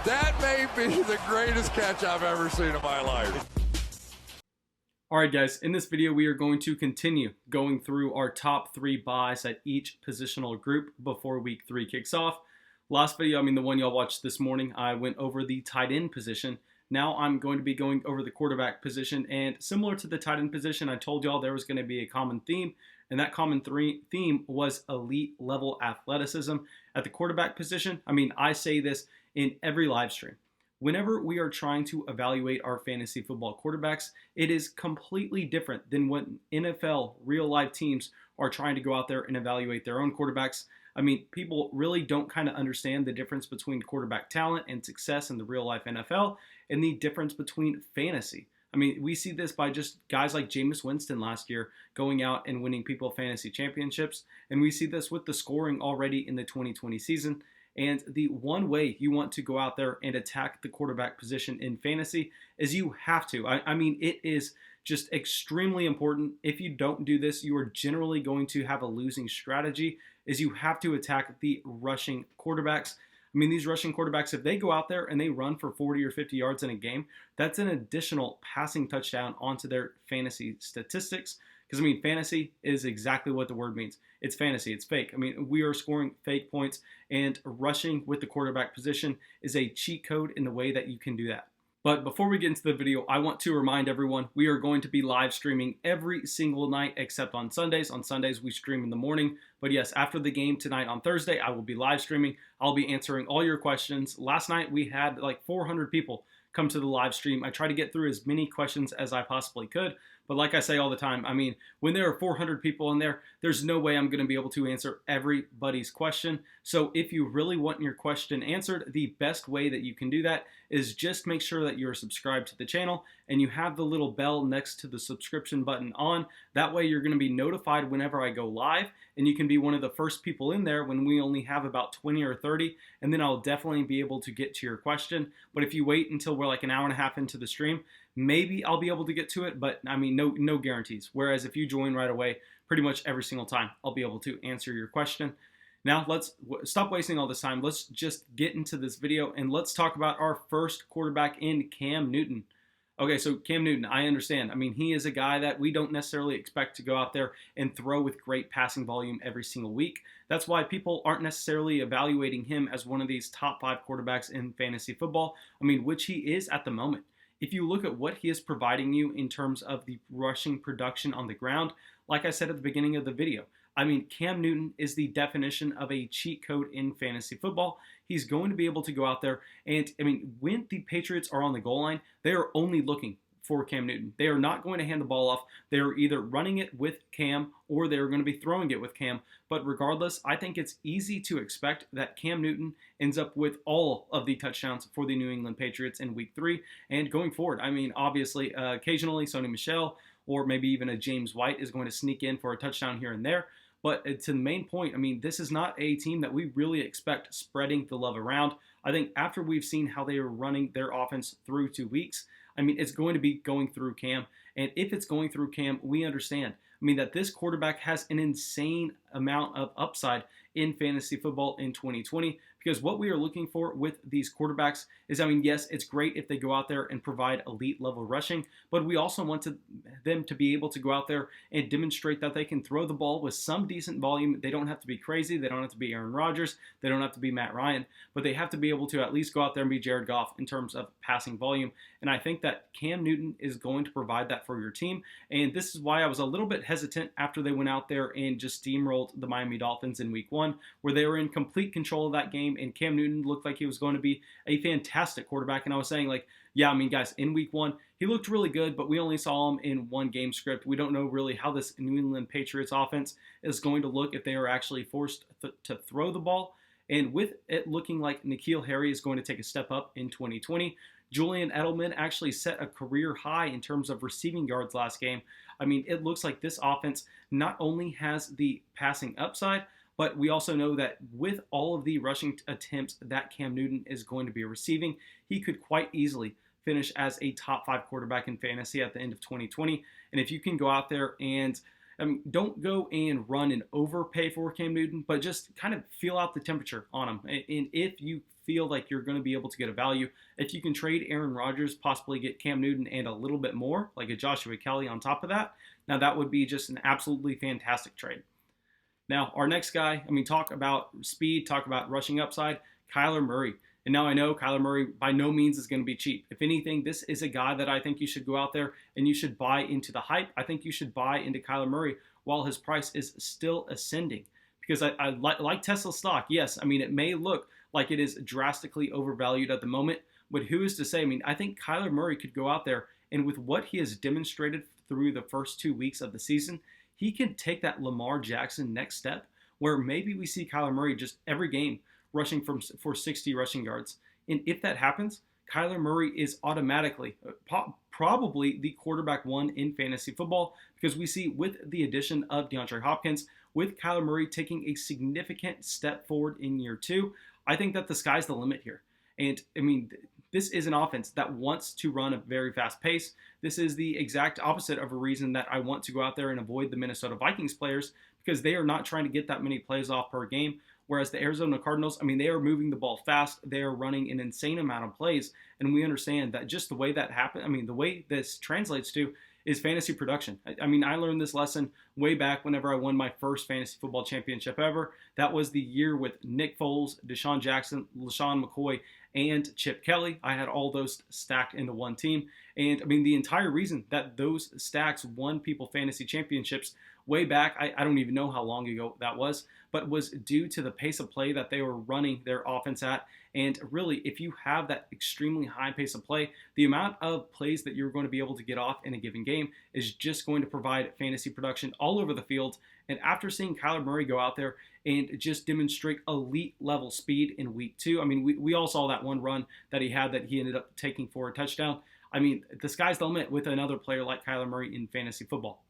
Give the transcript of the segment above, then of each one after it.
That may be the greatest catch I've ever seen in my life. Alright guys, in this video we are going to continue going through our top 3 buys at each positional group before week 3 kicks off. Last video, the one y'all watched this morning, I went over the tight end position. Now I'm going to be going over the quarterback position, and similar to the tight end position, I told y'all there was going to be a common theme, and that common theme was elite level athleticism at the quarterback position. I say this in every live stream. Whenever we are trying to evaluate our fantasy football quarterbacks, it is completely different than when NFL real life teams are trying to go out there and evaluate their own quarterbacks. People really don't kind of understand the difference between quarterback talent and success in the real life NFL and the difference between fantasy. We see this by just guys like Jameis Winston last year going out and winning people fantasy championships, and we see this with the scoring already in the 2020 season. And the one way you want to go out there and attack the quarterback position in fantasy is you have to. It is just extremely important. If you don't do this, you are generally going to have a losing strategy, is you have to attack the rushing quarterbacks. These rushing quarterbacks, if they go out there and they run for 40 or 50 yards in a game, that's an additional passing touchdown onto their fantasy statistics. Because, fantasy is exactly what the word means. It's fantasy. It's fake. We are scoring fake points, and rushing with the quarterback position is a cheat code in the way that you can do that. But before we get into the video, I want to remind everyone we are going to be live streaming every single night except on Sundays. On Sundays, we stream in the morning. But yes, after the game tonight on Thursday, I will be live streaming. I'll be answering all your questions. Last night, we had like 400 people come to the live stream. I try to get through as many questions as I possibly could. But like I say all the time, when there are 400 people in there, there's no way I'm going to be able to answer everybody's question. So if you really want your question answered, the best way that you can do that is just make sure that you're subscribed to the channel and you have the little bell next to the subscription button on. That way you're going to be notified whenever I go live, and you can be one of the first people in there when we only have about 20 or 30, and then I'll definitely be able to get to your question. But if you wait until we're like an hour and a half into the stream, maybe I'll be able to get to it, but no guarantees. Whereas if you join right away, pretty much every single time, I'll be able to answer your question. Now let's stop wasting all this time. Let's just get into this video and let's talk about our first quarterback in Cam Newton. Okay, so Cam Newton, I understand. He is a guy that we don't necessarily expect to go out there and throw with great passing volume every single week. That's why people aren't necessarily evaluating him as one of these top 5 quarterbacks in fantasy football, which he is at the moment. If you look at what he is providing you in terms of the rushing production on the ground, like I said at the beginning of the video, Cam Newton is the definition of a cheat code in fantasy football. He's going to be able to go out there and, when the Patriots are on the goal line, they are only looking for Cam Newton. They are not going to hand the ball off. They are either running it with Cam or they're going to be throwing it with Cam. But regardless, I think it's easy to expect that Cam Newton ends up with all of the touchdowns for the New England Patriots in week 3 and going forward. Obviously, occasionally Sony Michel or maybe even a James White is going to sneak in for a touchdown here and there. But to the main point, this is not a team that we really expect spreading the love around. I think after we've seen how they are running their offense through 2 weeks, it's going to be going through Cam. And if it's going through Cam, we understand. That this quarterback has an insane amount of upside in fantasy football in 2020. Because what we are looking for with these quarterbacks is, yes, it's great if they go out there and provide elite level rushing, but we also want them to be able to go out there and demonstrate that they can throw the ball with some decent volume. They don't have to be crazy. They don't have to be Aaron Rodgers. They don't have to be Matt Ryan, but they have to be able to at least go out there and be Jared Goff in terms of passing volume. And I think that Cam Newton is going to provide that for your team. And this is why I was a little bit hesitant after they went out there and just steamrolled the Miami Dolphins in week 1, where they were in complete control of that game. And Cam Newton looked like he was going to be a fantastic quarterback. And I was saying, guys, in week 1, he looked really good, but we only saw him in one game script. We don't know really how this New England Patriots offense is going to look if they are actually forced to throw the ball. And with it looking like N'Keal Harry is going to take a step up in 2020, Julian Edelman actually set a career high in terms of receiving yards last game. It looks like this offense not only has the passing upside, but we also know that with all of the rushing attempts that Cam Newton is going to be receiving, he could quite easily finish as a top 5 quarterback in fantasy at the end of 2020. And if you can go out there and I mean, don't go and run and overpay for Cam Newton, but just kind of feel out the temperature on him. And if you feel like you're going to be able to get a value, if you can trade Aaron Rodgers, possibly get Cam Newton and a little bit more, like a Joshua Kelly on top of that, now that would be just an absolutely fantastic trade. Now, our next guy, I mean, talk about speed, talk about rushing upside, Kyler Murray. And now I know Kyler Murray by no means is going to be cheap. If anything, this is a guy that I think you should go out there and you should buy into the hype. I think you should buy into Kyler Murray while his price is still ascending. Because I like Tesla stock. Yes, I mean, it may look like it is drastically overvalued at the moment, but who is to say? I mean, I think Kyler Murray could go out there and with what he has demonstrated through the first 2 weeks of the season, he can take that Lamar Jackson next step where maybe we see Kyler Murray just every game rushing for 60 rushing yards. And if that happens, Kyler Murray is automatically probably the quarterback one in fantasy football because we see with the addition of DeAndre Hopkins, with Kyler Murray taking a significant step forward in year 2, I think that the sky's the limit here. And I mean, this is an offense that wants to run a very fast pace. This is the exact opposite of a reason that I want to go out there and avoid the Minnesota Vikings players because they are not trying to get that many plays off per game. Whereas the Arizona Cardinals, I mean, they are moving the ball fast. They are running an insane amount of plays. And we understand that just the way that happened, I mean, the way this translates to is fantasy production. I mean, I learned this lesson way back whenever I won my first fantasy football championship ever. That was the year with Nick Foles, Deshawn Jackson, LaShawn McCoy, and Chip Kelly. I had all those stacked into one team. And I mean, the entire reason that those stacks won people fantasy championships way back, I don't even know how long ago that was, but was due to the pace of play that they were running their offense at. And really, if you have that extremely high pace of play, the amount of plays that you're going to be able to get off in a given game is just going to provide fantasy production all over the field. And after seeing Kyler Murray go out there and just demonstrate elite level speed in week 2, I mean, we all saw that one run that he had that he ended up taking for a touchdown. I mean, the sky's the limit with another player like Kyler Murray in fantasy football.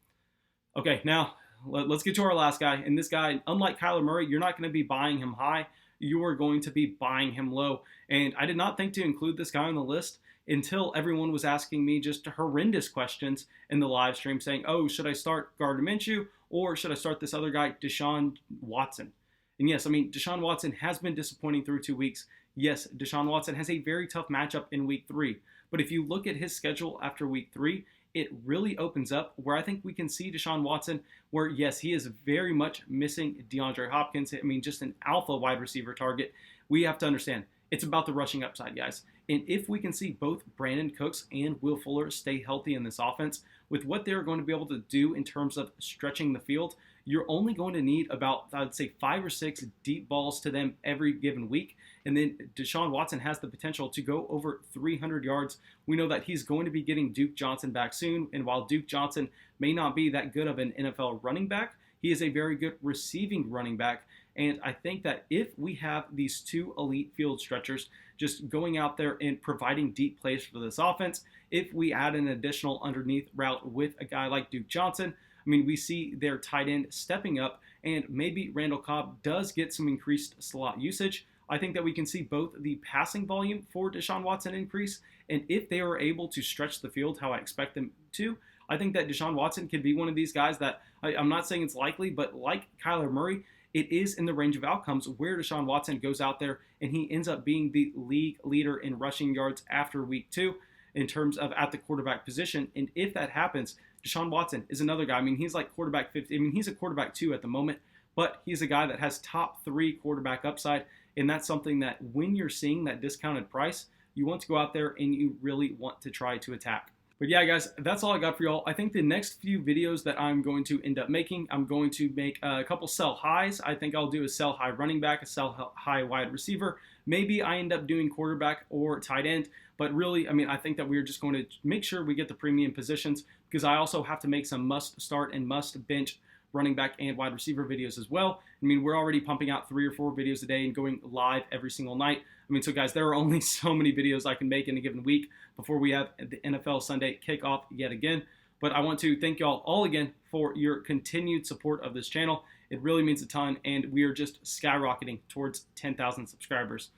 Okay, now let's get to our last guy. And this guy, unlike Kyler Murray, you're not going to be buying him high. You are going to be buying him low. And I did not think to include this guy on the list until everyone was asking me just horrendous questions in the live stream saying, oh, should I start Gardner Minshew or should I start this other guy, Deshawn Watson? And yes, I mean, Deshawn Watson has been disappointing through 2 weeks. Yes, Deshawn Watson has a very tough matchup in week 3. But if you look at his schedule after week 3, it really opens up where I think we can see Deshaun Watson where, yes, he is very much missing DeAndre Hopkins. I mean, just an alpha wide receiver target. We have to understand it's about the rushing upside, guys. And if we can see both Brandon Cooks and Will Fuller stay healthy in this offense with what they're going to be able to do in terms of stretching the field, you're only going to need about, I'd say, 5 or 6 deep balls to them every given week. And then Deshaun Watson has the potential to go over 300 yards. We know that he's going to be getting Duke Johnson back soon. And while Duke Johnson may not be that good of an NFL running back, he is a very good receiving running back. And I think that if we have these 2 elite field stretchers just going out there and providing deep plays for this offense, if we add an additional underneath route with a guy like Duke Johnson, I mean, we see their tight end stepping up, and maybe Randall Cobb does get some increased slot usage. I think that we can see both the passing volume for Deshaun Watson increase, and if they are able to stretch the field how I expect them to, I think that Deshaun Watson could be one of these guys that, I'm not saying it's likely, but like Kyler Murray, it is in the range of outcomes where Deshaun Watson goes out there and he ends up being the league leader in rushing yards after week 2 in terms of at the quarterback position. And if that happens, Deshaun Watson is another guy. I mean, he's like quarterback 50. I mean, he's a quarterback 2 at the moment, but he's a guy that has top 3 quarterback upside. And that's something that when you're seeing that discounted price, you want to go out there and you really want to try to attack. But yeah, guys, that's all I got for y'all. I think the next few videos that I'm going to end up making, I'm going to make a couple sell highs. I think I'll do a sell high running back, a sell high wide receiver. Maybe I end up doing quarterback or tight end. But really, I mean, I think that we're just going to make sure we get the premium positions because I also have to make some must start and must bench running back and wide receiver videos as well. I mean, we're already pumping out 3 or 4 videos a day and going live every single night. I mean, so guys, there are only so many videos I can make in a given week before we have the NFL Sunday kickoff yet again. But I want to thank y'all all again for your continued support of this channel. It really means a ton, and we are just skyrocketing towards 10,000 subscribers.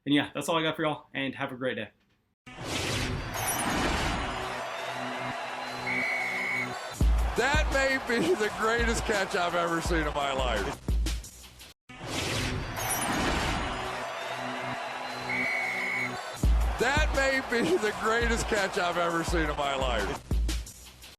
And yeah, that's all I got for y'all, and have a great day. That may be the greatest catch I've ever seen in my life. That may be the greatest catch I've ever seen in my life.